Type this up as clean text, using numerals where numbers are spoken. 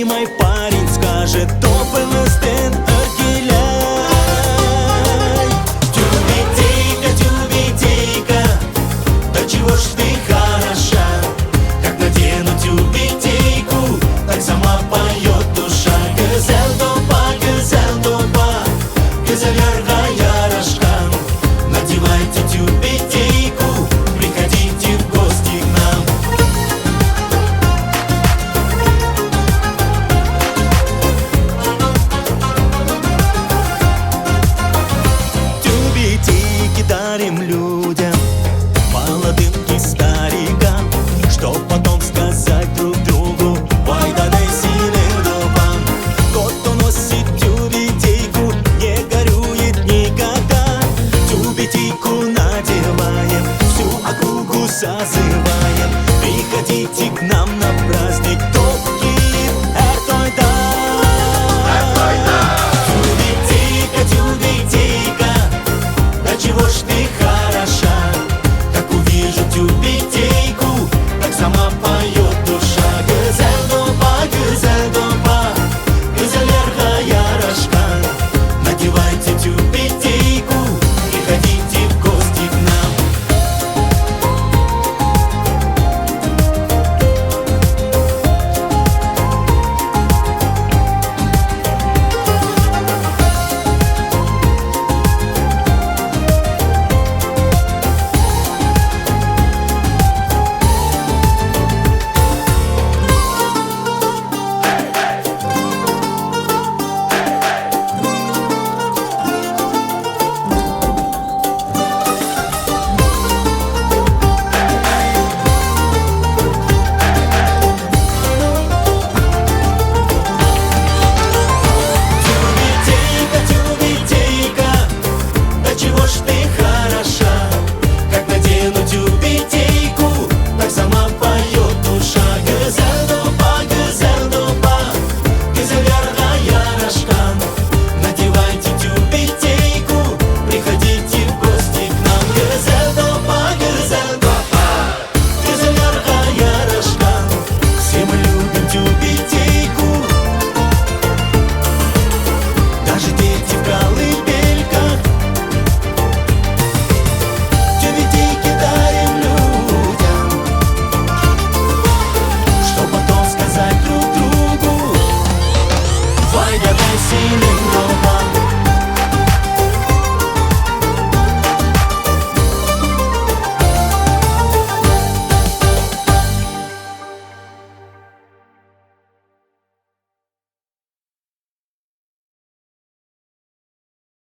любимый парень скажет: «Топен Эргиляй». Тюбетейка, да чего ж ты хороша, как надену тюбетейку, так сама поет душа. Güzel dopa, güzel ярышка, надевайте тюбетейку, приходите в гости к нам. Тюбетейки дарим людям, молодым и старикам, чтоб потом сказать друг другу: «Ой, да дай сильный добан». Тот, кто носит тюбетейку, не горюет никогда. Тюбетейку надеваем, всю округу созываем. Приходите к нам на праздник, Токиев Эртойда. Тюбетейка, да чего ж ты